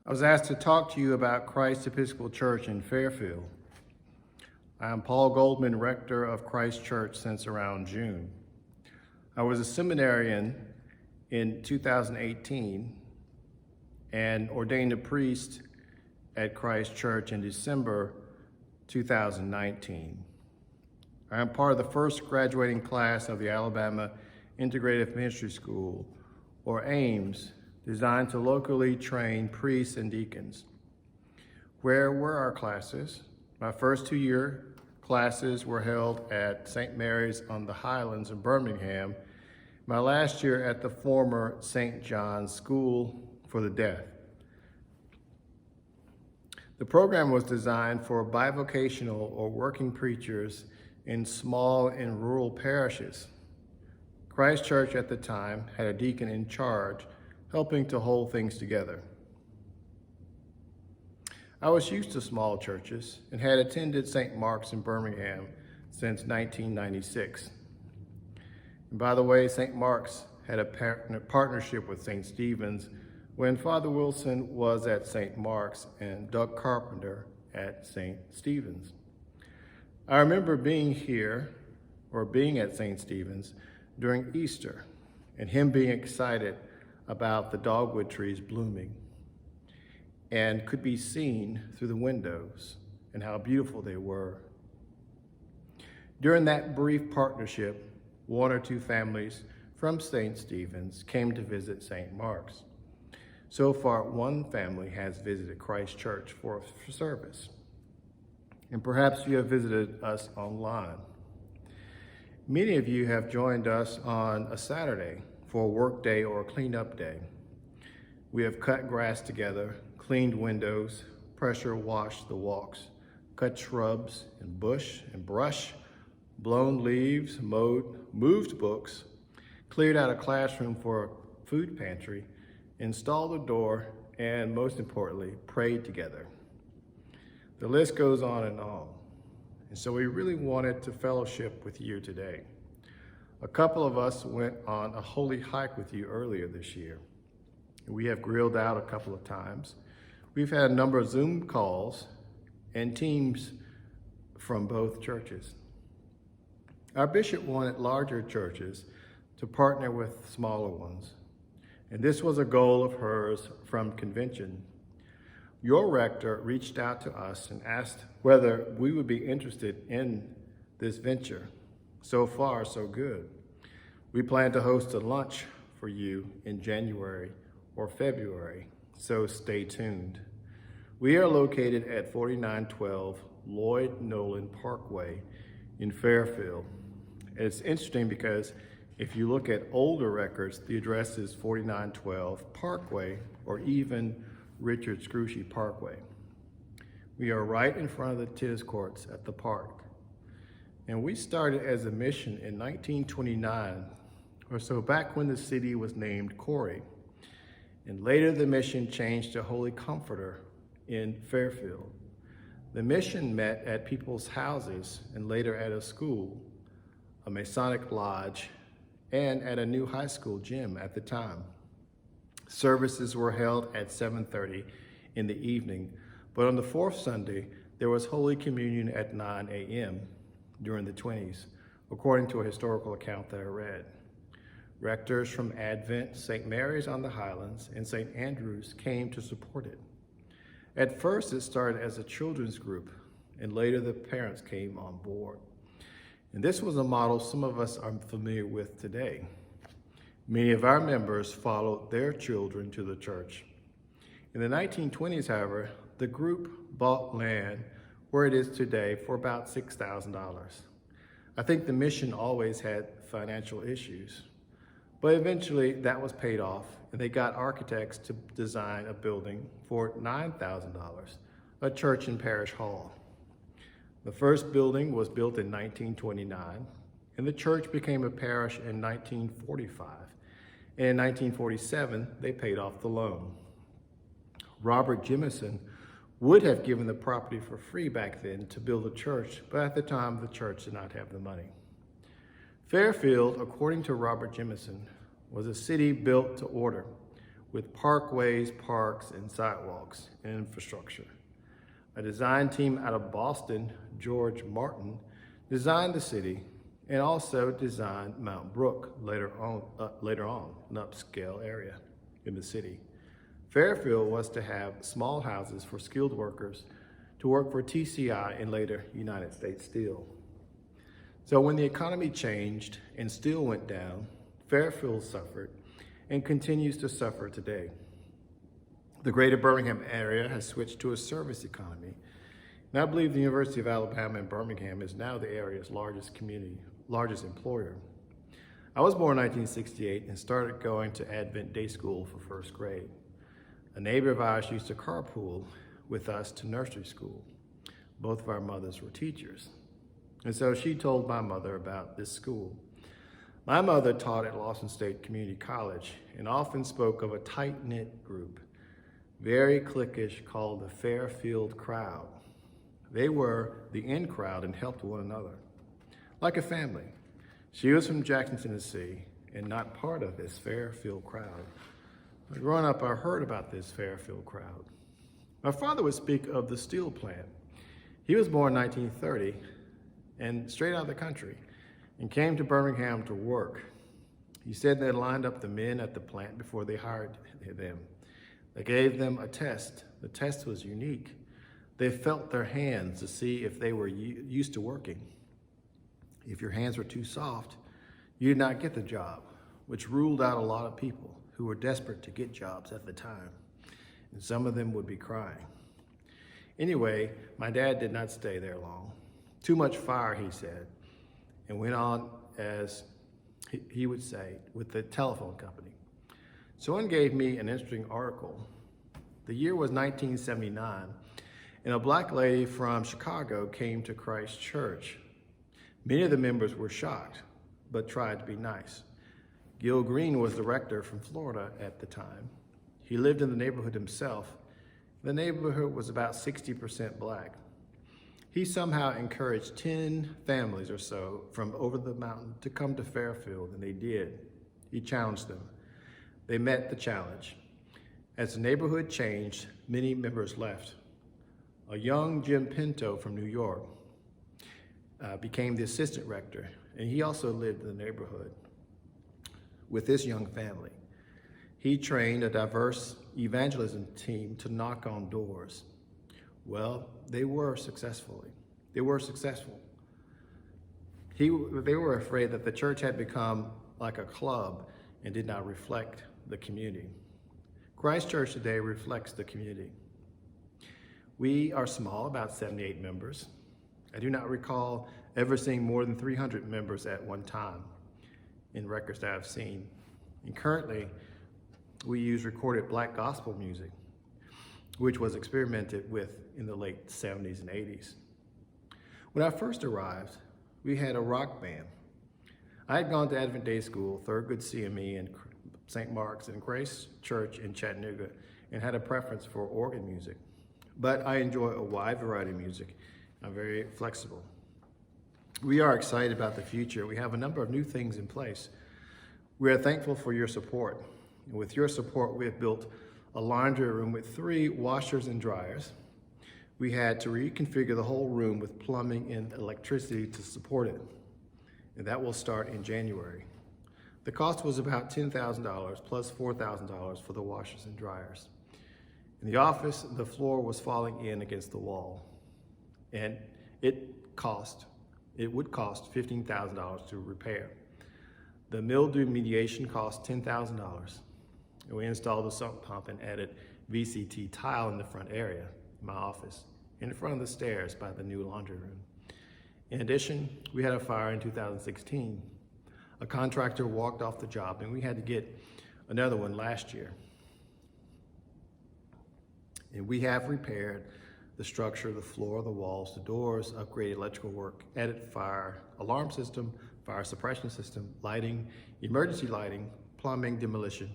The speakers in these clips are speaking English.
I was asked to talk to you about Christ Episcopal Church in Fairfield. I am Paul Goldman, rector of Christ Church since around June. I was a seminarian in 2018 and ordained a priest at Christ Church in December 2019. I am part of the first graduating class of the Alabama Integrative Ministry School, or AIMS, designed to locally train priests and deacons. Where were our classes? My first 2-year classes were held at St. Mary's on the Highlands in Birmingham. My last year at the former St. John's School for the Deaf. The program was designed for bivocational or working preachers in small and rural parishes. Christ Church at the time had a deacon in charge, helping to hold things together. I was used to small churches and had attended St. Mark's in Birmingham since 1996. And by the way, St. Mark's had a partnership with St. Stephen's when Father Wilson was at St. Mark's and Doug Carpenter at St. Stephen's. I remember being at St. Stephen's during Easter and him being excited about the dogwood trees blooming and could be seen through the windows and how beautiful they were. During that brief partnership, 1 or 2 families from St. Stephen's came to visit St. Mark's. So far, 1 family has visited Christ Church for a service. And perhaps you have visited us online. Many of you have joined us on a Saturday for a work day or a cleanup day. We have cut grass together, cleaned windows, pressure washed the walks, cut shrubs and bush and brush, blown leaves, moved books, cleared out a classroom for a food pantry, installed a door, and most importantly, prayed together. The list goes on and on. And so we really wanted to fellowship with you today. A couple of us went on a holy hike with you earlier this year. We have grilled out a couple of times. We've had a number of Zoom calls and teams from both churches. Our bishop wanted larger churches to partner with smaller ones. And this was a goal of hers from convention. Your rector reached out to us and asked whether we would be interested in this venture. So far, so good. We plan to host a lunch for you in January or February, so stay tuned. We are located at 4912 Lloyd Nolan Parkway in Fairfield. And it's interesting because if you look at older records, the address is 4912 Parkway or even Richard Scrushy Parkway. We are right in front of the tennis courts at the park. And we started as a mission in 1929 or so, back when the city was named Corey. And later the mission changed to Holy Comforter in Fairfield. The mission met at people's houses and later at a school, a Masonic lodge, and at a new high school gym at the time. Services were held at 7:30 in the evening, but on the 4th Sunday, there was Holy Communion at 9 a.m. during the 20s, according to a historical account that I read. Rectors from Advent, St. Mary's on the Highlands, and St. Andrew's came to support it. At first, it started as a children's group, and later the parents came on board. And this was a model some of us are familiar with today. Many of our members followed their children to the church. In the 1920s, however, the group bought land where it is today for about $6,000. I think the mission always had financial issues, but eventually that was paid off and they got architects to design a building for $9,000, a church and parish hall. The first building was built in 1929, and the church became a parish in 1945. And in 1947, they paid off the loan. Robert Jimison would have given the property for free back then to build a church, but at the time, the church did not have the money. Fairfield, according to Robert Jimison, was a city built to order, with parkways, parks, and sidewalks and infrastructure. A design team out of Boston, George Martin, designed the city and also designed Mount Brook later on, an upscale area in the city. Fairfield was to have small houses for skilled workers to work for TCI and later United States Steel. So when the economy changed and steel went down, Fairfield suffered and continues to suffer today. The greater Birmingham area has switched to a service economy. And I believe the University of Alabama in Birmingham is now the area's largest employer. I was born in 1968 and started going to Advent Day School for first grade. A neighbor of ours used to carpool with us to nursery school. Both of our mothers were teachers. And so she told my mother about this school. My mother taught at Lawson State Community College and often spoke of a tight-knit group, very cliquish, called the Fairfield crowd. They were the in crowd and helped one another, like a family. She was from Jackson, Tennessee, and not part of this Fairfield crowd. But growing up, I heard about this Fairfield crowd. My father would speak of the steel plant. He was born in 1930 and straight out of the country and came to Birmingham to work. He said they lined up the men at the plant before they hired them. They gave them a test. The test was unique. They felt their hands to see if they were used to working. If your hands were too soft, you did not get the job, which ruled out a lot of people who were desperate to get jobs at the time. And some of them would be crying. Anyway, my dad did not stay there long. Too much fire, he said, and went on, as he would say, with the telephone company. Someone gave me an interesting article. The year was 1979, and a black lady from Chicago came to Christ Church. Many of the members were shocked, but tried to be nice. Gil Green was the rector from Florida at the time. He lived in the neighborhood himself. The neighborhood was about 60% black. He somehow encouraged 10 families or so from over the mountain to come to Fairfield, and they did. He challenged them. They met the challenge. As the neighborhood changed, many members left. A young Jim Pinto from New York became the assistant rector, and he also lived in the neighborhood with this young family. He trained a diverse evangelism team to knock on doors. Well, they were successful. They were afraid that the church had become like a club and did not reflect the community. Christ Church today reflects the community. We are small, about 78 members. I do not recall ever seeing more than 300 members at one time in records that I've seen. And currently, we use recorded black gospel music, which was experimented with in the late 70s and 80s. When I first arrived, we had a rock band. I had gone to Advent Day School, Thurgood CME, and St. Mark's and Grace Church in Chattanooga, and had a preference for organ music. But I enjoy a wide variety of music. I'm very flexible. We are excited about the future. We have a number of new things in place. We are thankful for your support. And with your support, we have built a laundry room with 3 washers and dryers. We had to reconfigure the whole room with plumbing and electricity to support it. And that will start in January. The cost was about $10,000 plus $4,000 for the washers and dryers. In the office, the floor was falling in against the wall. And it would cost $15,000 to repair. The mildew remediation cost $10,000. And we installed a sump pump and added VCT tile in the front area, in my office, in front of the stairs by the new laundry room. In addition, we had a fire in 2016. A contractor walked off the job, and we had to get another one last year. And we have repaired the structure, the floor, the walls, the doors, upgraded electrical work, added fire alarm system, fire suppression system, lighting, emergency lighting, plumbing, demolition,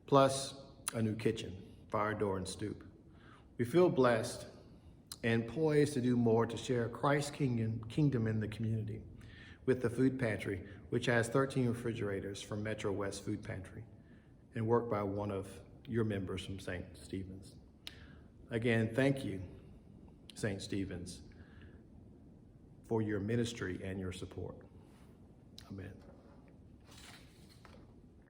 plus a new kitchen, fire door, and stoop. We feel blessed and poised to do more to share Christ's kingdom in the community with the food pantry, which has 13 refrigerators from Metro West Food Pantry. and work by one of your members from St. Stephen's. Again, thank you, St. Stephen's, for your ministry and your support. Amen.